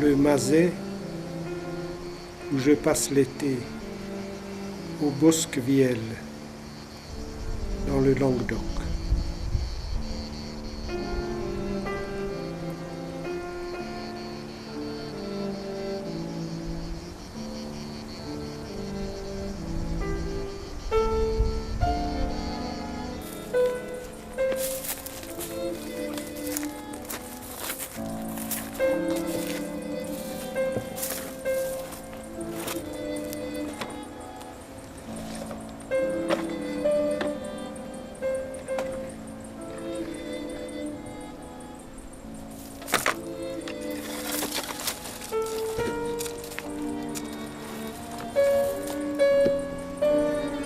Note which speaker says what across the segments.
Speaker 1: le Mazet, où je passe l'été, au Bosquevielle, dans le Languedoc.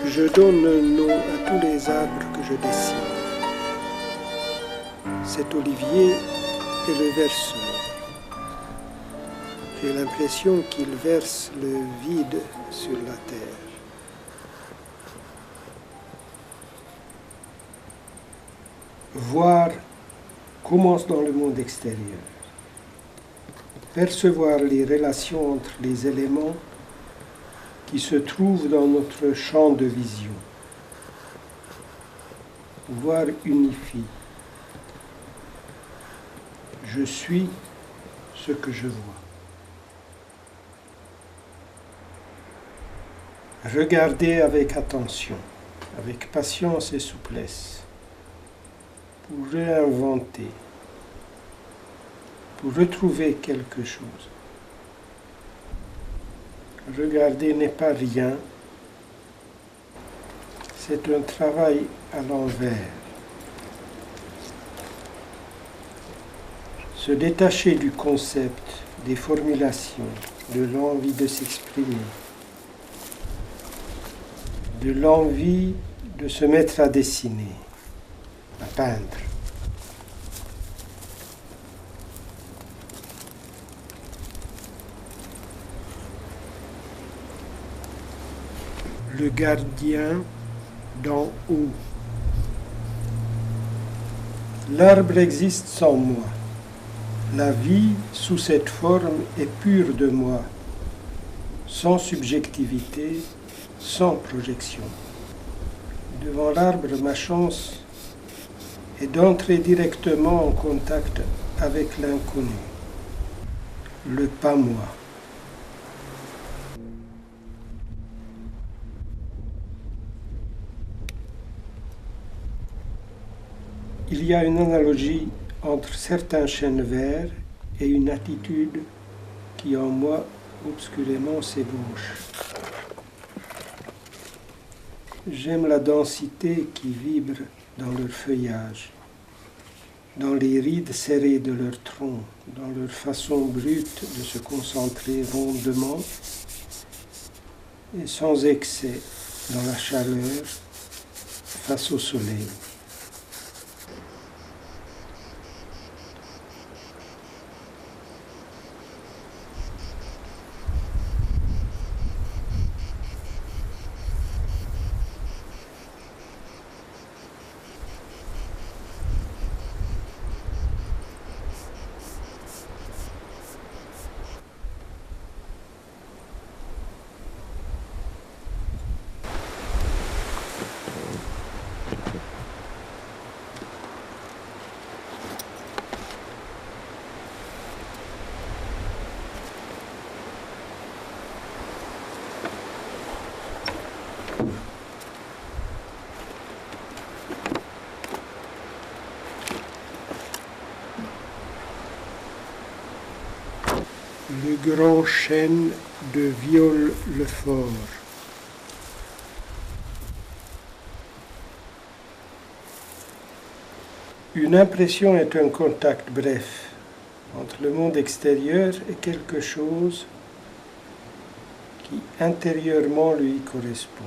Speaker 1: Je donne nom à tous les arbres que je dessine. Cet olivier est le verseur. J'ai l'impression qu'il verse le vide sur la terre. Voir commence dans le monde extérieur. Percevoir les relations entre les éléments qui se trouvent dans notre champ de vision. Voir unifie. Je suis ce que je vois. Regarder avec attention, avec patience et souplesse, pour réinventer, pour retrouver quelque chose. Regarder n'est pas rien, c'est un travail à l'envers. Se détacher du concept, des formulations, de l'envie de s'exprimer, de l'envie de se mettre à dessiner, à peindre. Le gardien d'en haut. L'arbre existe sans moi. La vie, sous cette forme, est pure de moi, sans subjectivité, sans projection. Devant l'arbre, ma chance est d'entrer directement en contact avec l'inconnu, le pas moi. Il y a une analogie entre certains chênes verts et une attitude qui en moi obscurément s'ébauche. J'aime la densité qui vibre dans leur feuillage, dans les rides serrées de leur tronc, dans leur façon brute de se concentrer rondement et sans excès dans la chaleur face au soleil. Le grand chêne de Viol-le-Fort. Une impression est un contact bref entre le monde extérieur et quelque chose qui intérieurement lui corresponde.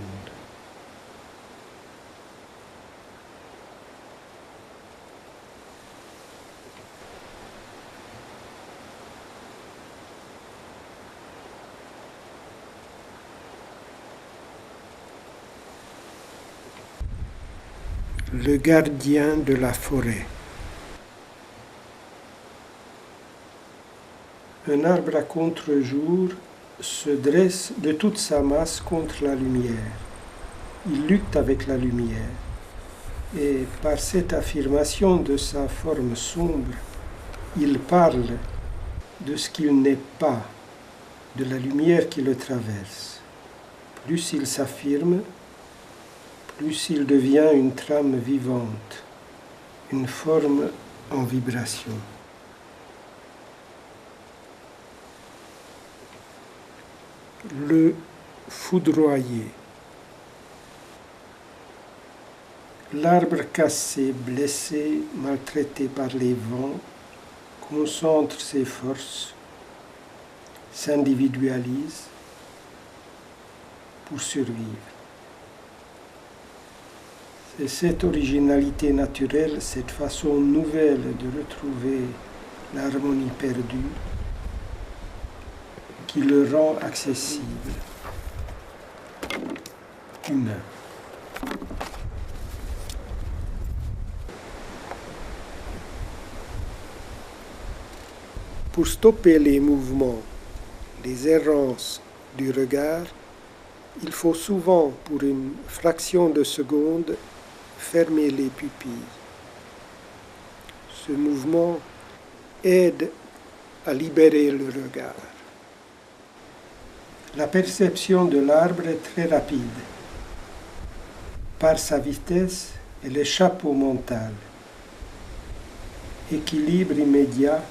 Speaker 1: Le gardien de la forêt. Un arbre à contre-jour se dresse de toute sa masse contre la lumière. Il lutte avec la lumière. Et par cette affirmation de sa forme sombre, il parle de ce qu'il n'est pas, de la lumière qui le traverse. Plus il s'affirme, plus il devient une trame vivante, une forme en vibration. Le foudroyer. L'arbre cassé, blessé, maltraité par les vents, concentre ses forces, s'individualise pour survivre. C'est cette originalité naturelle, cette façon nouvelle de retrouver l'harmonie perdue qui le rend accessible, humain. Pour stopper les mouvements, les errances du regard, il faut souvent, pour une fraction de seconde, fermer les pupilles. Ce mouvement aide à libérer le regard. La perception de l'arbre est très rapide. Par sa vitesse, elle échappe au mental. Équilibre immédiat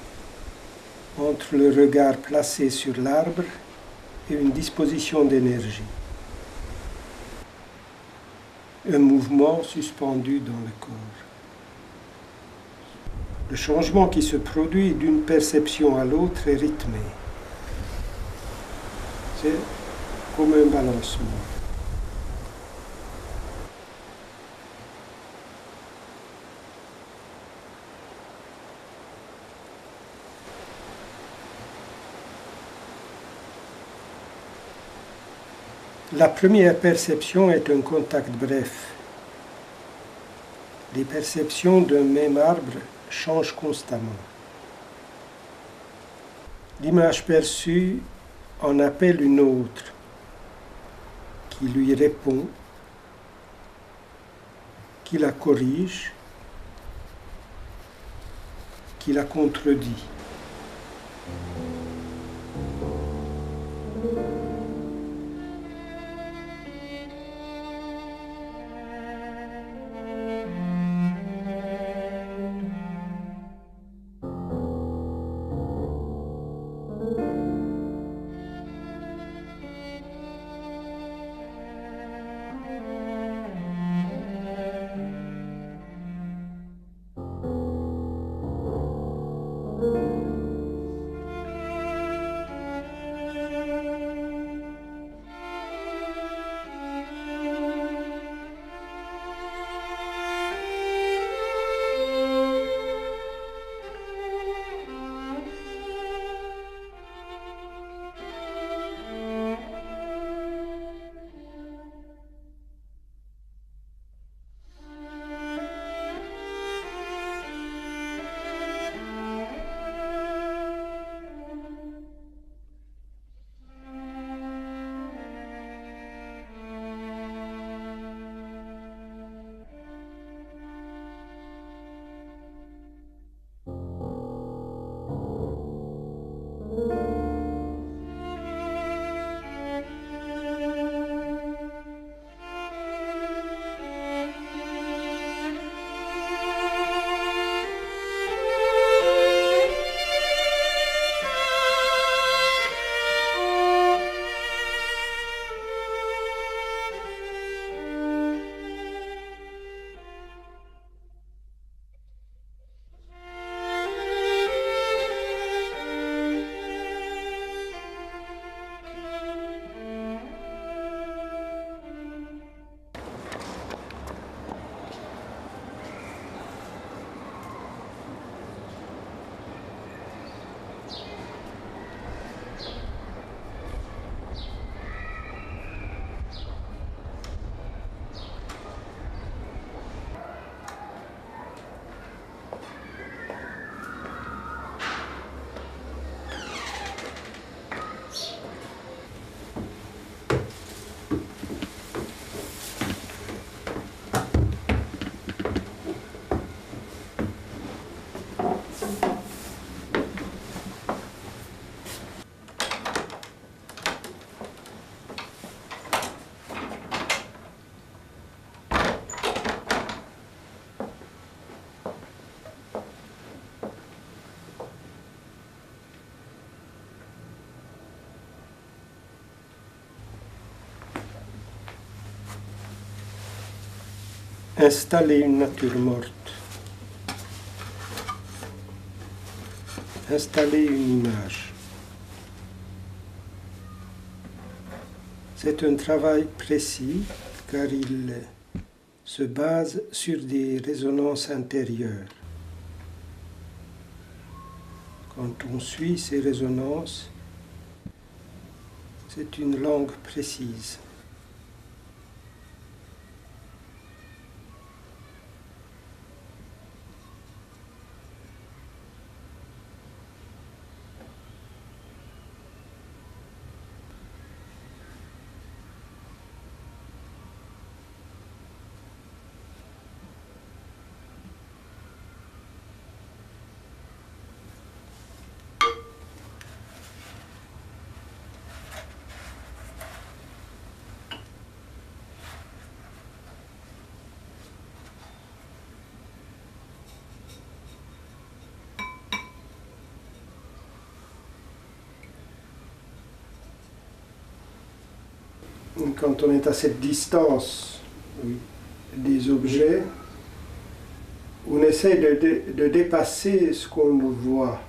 Speaker 1: entre le regard placé sur l'arbre et une disposition d'énergie. Un mouvement suspendu dans le corps. Le changement qui se produit d'une perception à l'autre est rythmé. C'est comme un balancement. La première perception est un contact bref. Les perceptions d'un même arbre changent constamment. L'image perçue en appelle une autre, qui lui répond, qui la corrige, qui la contredit. Installer une nature morte. Installer une image. C'est un travail précis car il se base sur des résonances intérieures. Quand on suit ces résonances, c'est une langue précise. Quand on est à cette distance des objets, on essaie de dépasser ce qu'on voit.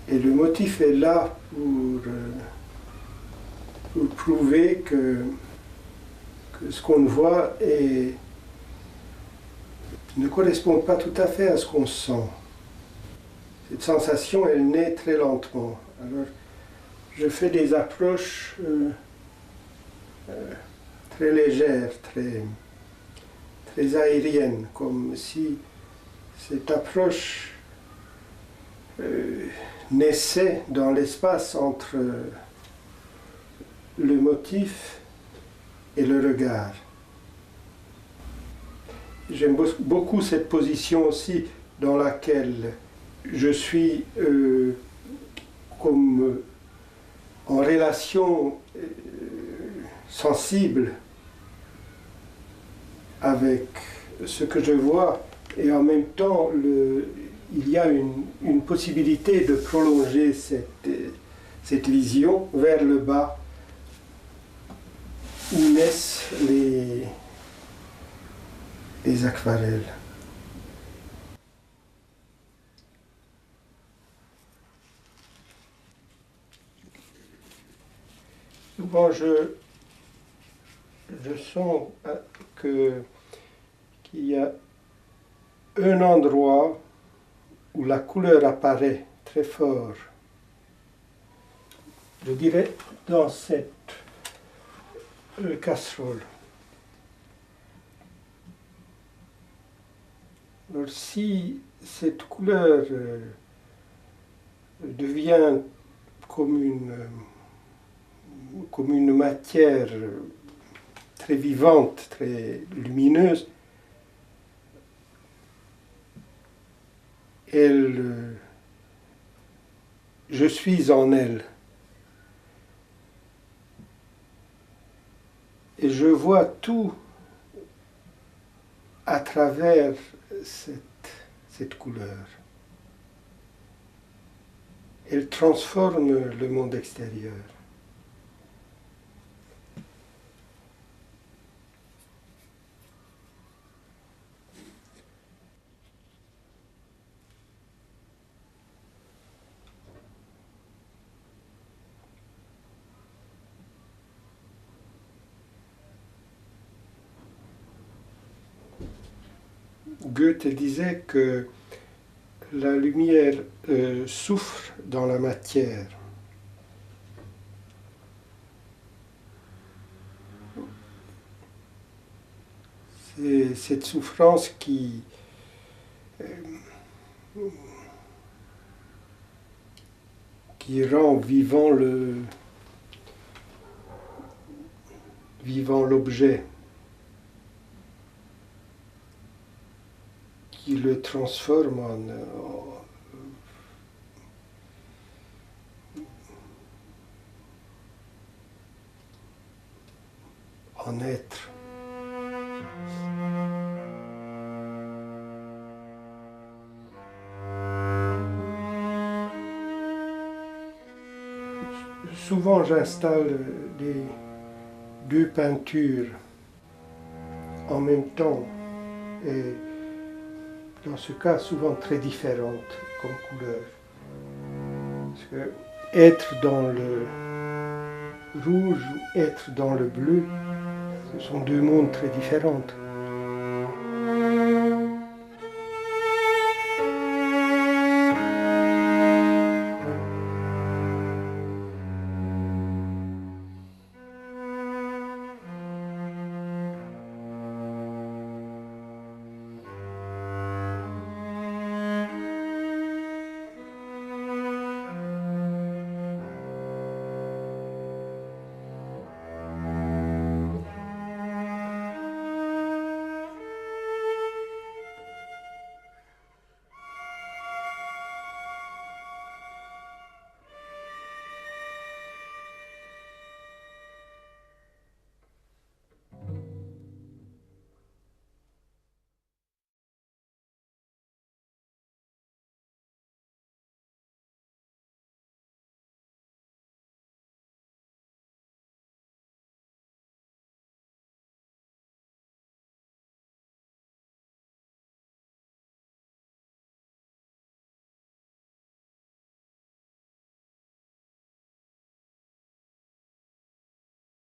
Speaker 1: Et le motif est là pour prouver que ce qu'on voit ne correspond pas tout à fait à ce qu'on sent. Cette sensation, elle naît très lentement. Alors, je fais des approches très légères, très aériennes, comme si cette approche naissait dans l'espace entre le motif et le regard. J'aime beaucoup cette position aussi dans laquelle je suis comme en relation sensible avec ce que je vois, et en même temps il y a une possibilité de prolonger cette vision vers le bas où naissent les aquarelles. Souvent je sens qu'il y a un endroit où la couleur apparaît très fort. Je dirais dans cette casserole. Alors si cette couleur devient comme une matière très vivante, très lumineuse, je suis en elle. Et je vois tout à travers cette couleur. Elle transforme le monde extérieur. Goethe disait que la lumière souffre dans la matière. C'est cette souffrance qui rend vivant l'objet, qui le transforme en être. Souvent j'installe deux peintures en même temps et dans ce cas souvent très différentes comme couleur. Parce que être dans le rouge ou être dans le bleu, ce sont deux mondes très différents.